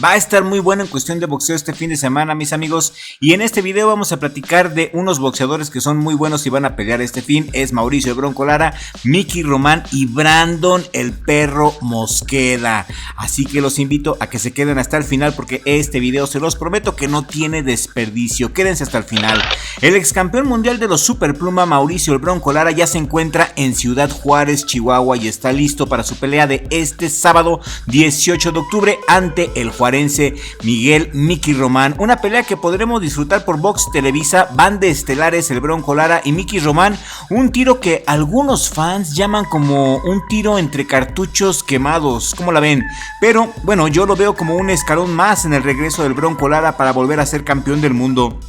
Va a estar muy bueno en cuestión de boxeo este fin de semana, mis amigos, y en este video vamos a platicar de unos boxeadores que son muy buenos y van a pelear este fin. Es Mauricio el Bronco Lara, Mickey Román y Brandon el Perro Mosqueda. Así que los invito a que se queden hasta el final porque este video se los prometo que no tiene desperdicio. Quédense hasta el final. El ex campeón mundial de los superpluma Mauricio el Bronco Lara ya se encuentra en Ciudad Juárez, Chihuahua, y está listo para su pelea de este sábado 18 de octubre ante el juarense Miguel Mickey Román. Una pelea que podremos disfrutar por Box Televisa. Van de estelares el Bronco Lara y Mickey Román. Un tiro que algunos fans llaman como un tiro entre cartuchos quemados. ¿Cómo la ven? Pero bueno, yo lo veo como un escalón más en el regreso del Bronco Lara para volver a ser campeón del mundo.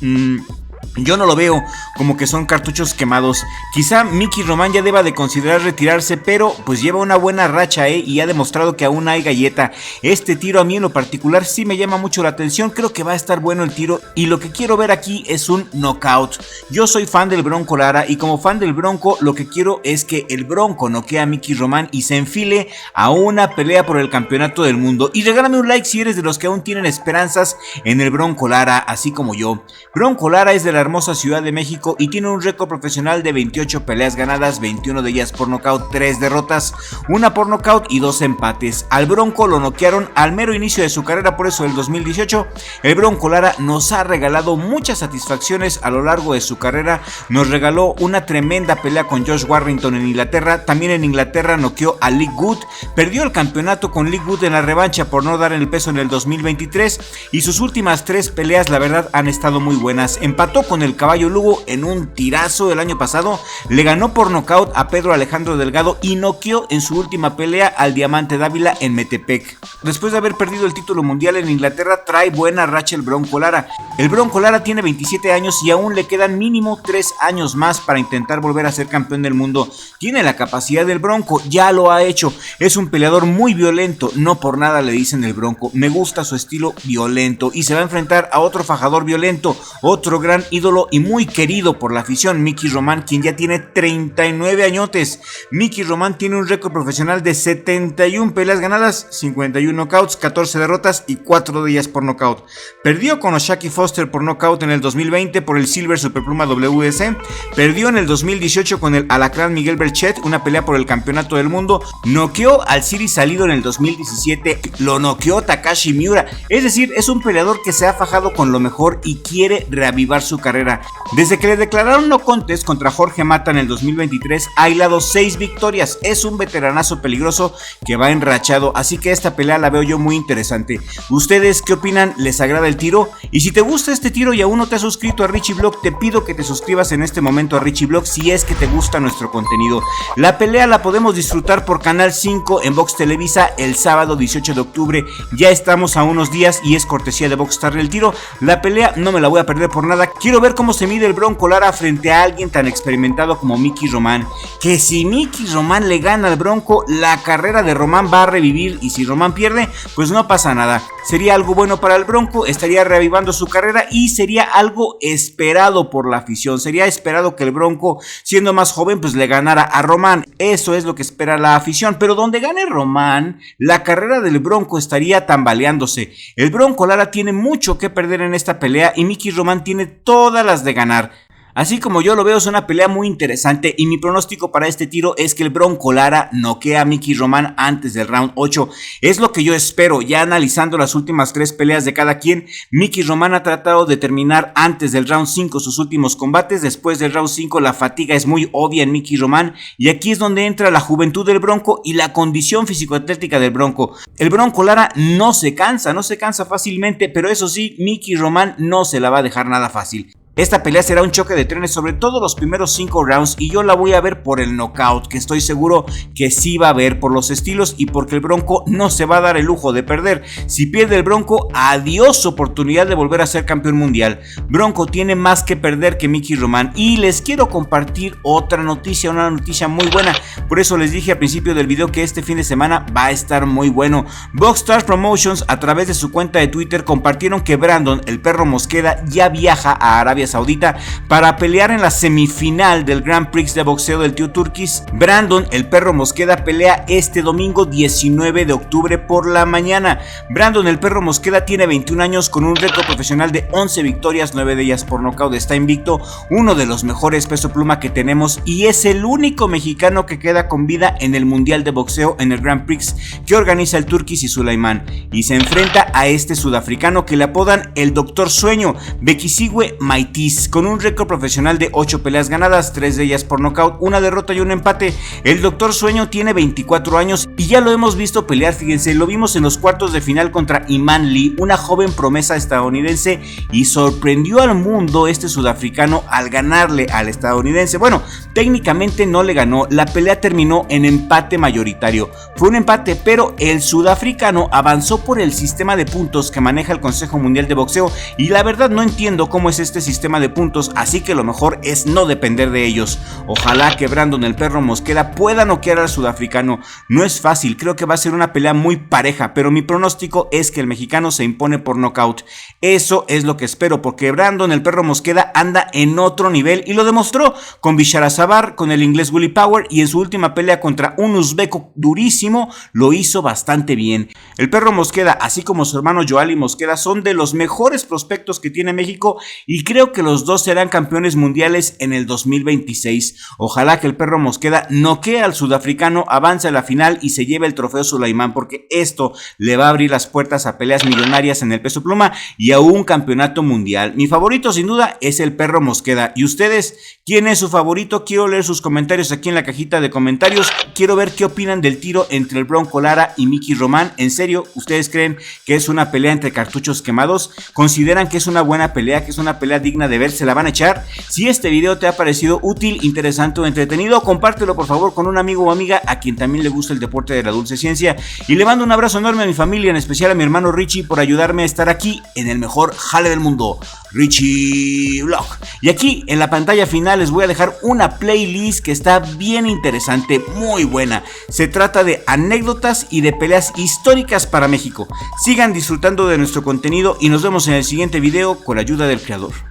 Yo no lo veo como que son cartuchos quemados. Quizá Mickey Román ya deba de considerar retirarse, pero pues lleva una buena racha y ha demostrado que aún hay galleta. Este tiro a mí en lo particular sí me llama mucho la atención. Creo que va a estar bueno el tiro y lo que quiero ver aquí es un knockout. Yo soy fan del Bronco Lara y como fan del Bronco lo que quiero es que el Bronco noquee a Mickey Román y se enfile a una pelea por el campeonato del mundo. Y regálame un like si eres de los que aún tienen esperanzas en el Bronco Lara, así como yo. Bronco Lara es de la hermosa Ciudad de México y tiene un récord profesional de 28 peleas ganadas, 21 de ellas por nocaut, 3 derrotas, 1 por nocaut y 2 empates. Al Bronco lo noquearon al mero inicio de su carrera, por eso el 2018. El Bronco Lara nos ha regalado muchas satisfacciones a lo largo de su carrera. Nos regaló una tremenda pelea con Josh Warrington en Inglaterra. También en Inglaterra noqueó a Lee Good. Perdió el campeonato con Lee Good en la revancha por no dar el peso en el 2023 y sus últimas 3 peleas la verdad han estado muy buenas. Empató con el Caballo Lugo en un tirazo el año pasado, le ganó por nocaut a Pedro Alejandro Delgado y noqueó en su última pelea al Diamante Dávila en Metepec. Después de haber perdido el título mundial en Inglaterra, trae buena racha el Bronco Lara. El Bronco Lara tiene 27 años y aún le quedan mínimo 3 años más para intentar volver a ser campeón del mundo. Tiene la capacidad del Bronco, ya lo ha hecho. Es un peleador muy violento, no por nada le dicen el Bronco. Me gusta su estilo violento y se va a enfrentar a otro fajador violento, otro gran ídolo y muy querido por la afición, Mickey Román, quien ya tiene 39 añotes. Mickey Román tiene un récord profesional de 71 peleas ganadas, 51 knockouts, 14 derrotas y 4 de ellas por knockout. Perdió con O'Shaquie Foster por knockout en el 2020 por el Silver Superpluma WS. Perdió en el 2018 con el Alacrán Miguel Berchet, una pelea por el campeonato del mundo. Noqueó al Siri Salido en el 2017, lo noqueó Takashi Miura. Es decir, es un peleador que se ha fajado con lo mejor y quiere reavivar su carrera. Desde que le declararon no contest contra Jorge Mata en el 2023, ha hilado 6 victorias. Es un veteranazo peligroso que va enrachado, así que esta pelea la veo yo muy interesante. ¿Ustedes qué opinan? ¿Les agrada el tiro? Y si te gusta este tiro y aún no te has suscrito a Richie Blog, te pido que te suscribas en este momento a Richie Blog si es que te gusta nuestro contenido. La pelea la podemos disfrutar por Canal 5 en Box Televisa el sábado 18 de octubre. Ya estamos a unos días y es cortesía de Boxstar el tiro. La pelea no me la voy a perder por nada. Quiero ver cómo se mide el Bronco Lara frente a alguien tan experimentado como Mickey Román. Que si Mickey Román le gana al Bronco, la carrera de Román va a revivir, y si Román pierde, pues no pasa nada. Sería algo bueno para el Bronco, estaría reavivando su carrera y sería algo esperado por la afición. Sería esperado que el Bronco, siendo más joven, pues le ganara a Román. Eso es lo que espera la afición, pero donde gane Román, la carrera del Bronco estaría tambaleándose. El Bronco Lara tiene mucho que perder en esta pelea y Mickey Román tiene todas las de ganar. Así como yo lo veo, es una pelea muy interesante y mi pronóstico para este tiro es que el Bronco Lara noquea a Mickey Román antes del round 8. Es lo que yo espero. Ya analizando las últimas 3 peleas de cada quien, Mickey Román ha tratado de terminar antes del round 5 sus últimos combates. Después del round 5 la fatiga es muy obvia en Mickey Román y aquí es donde entra la juventud del Bronco y la condición físico-atlética del Bronco. El Bronco Lara no se cansa fácilmente, pero eso sí, Mickey Román no se la va a dejar nada fácil. Esta pelea será un choque de trenes, sobre todo los primeros 5 rounds, y yo la voy a ver por el knockout, que estoy seguro que sí va a haber, por los estilos y porque el Bronco no se va a dar el lujo de perder. Si pierde el Bronco, adiós oportunidad de volver a ser campeón mundial. Bronco tiene más que perder que Mickey Román. Y les quiero compartir otra noticia, una noticia muy buena. Por eso les dije al principio del video que este fin de semana va a estar muy bueno. Boxstar Promotions, a través de su cuenta de Twitter, compartieron que Brandon, el Perro Mosqueda, ya viaja a Arabia Saudita para pelear en la semifinal del Grand Prix de boxeo del Tío Turquís. Brandon el Perro Mosqueda pelea este domingo 19 de octubre por la mañana. Brandon el Perro Mosqueda tiene 21 años con un récord profesional de 11 victorias, 9 de ellas por nocaut. Está invicto, uno de los mejores peso pluma que tenemos y es el único mexicano que queda con vida en el Mundial de Boxeo en el Grand Prix que organiza el Turquís y Sulaiman, y se enfrenta a este sudafricano que le apodan el Doctor Sueño, Bekisiwe Maitis, con un récord profesional de 8 peleas ganadas, 3 de ellas por nocaut, una derrota y un empate. El Doctor Sueño tiene 24 años y ya lo hemos visto pelear, fíjense, lo vimos en los cuartos de final contra Iman Lee, una joven promesa estadounidense, y sorprendió al mundo este sudafricano al ganarle al estadounidense. Bueno, técnicamente no le ganó, la pelea terminó en empate mayoritario, fue un empate, pero el sudafricano avanzó por el sistema de puntos que maneja el Consejo Mundial de Boxeo y la verdad no entiendo cómo es este sistema de puntos, así que lo mejor es no depender de ellos. Ojalá que Brandon el Perro Mosqueda pueda noquear al sudafricano, no es fácil, creo que va a ser una pelea muy pareja, pero mi pronóstico es que el mexicano se impone por nocaut. Eso es lo que espero, porque Brandon el Perro Mosqueda anda en otro nivel y lo demostró con Bisharazabar, con el inglés Willie Power, y en su última pelea contra un uzbeco durísimo lo hizo bastante bien. El Perro Mosqueda, así como su hermano Joali Mosqueda, son de los mejores prospectos que tiene México y creo que los dos serán campeones mundiales en el 2026. Ojalá que el Perro Mosqueda noquee al sudafricano, avance a la final y se lleve el trofeo Sulaiman, porque esto le va a abrir las puertas a peleas millonarias en el peso pluma y a un campeonato mundial. Mi favorito sin duda es el Perro Mosqueda. ¿Y ustedes? ¿Quién es su favorito? Quiero leer sus comentarios aquí en la cajita de comentarios. Quiero ver qué opinan del tiro entre el Bronco Lara y Mickey Román. ¿En serio? ¿Ustedes creen que es una pelea entre cartuchos quemados? ¿Consideran que es una buena pelea, que es una pelea digna de ver? ¿Se la van a echar? Si este video te ha parecido útil, interesante o entretenido, compártelo por favor con un amigo o amiga a quien también le gusta el deporte de la dulce ciencia. Y le mando un abrazo enorme a mi familia, en especial a mi hermano Richie, por ayudarme a estar aquí en el mejor jale del mundo, Richie Vlog. Y aquí en la pantalla final les voy a dejar una playlist que está bien interesante, muy buena. Se trata de anécdotas y de peleas históricas para México. Sigan disfrutando de nuestro contenido y nos vemos en el siguiente video con la ayuda del creador.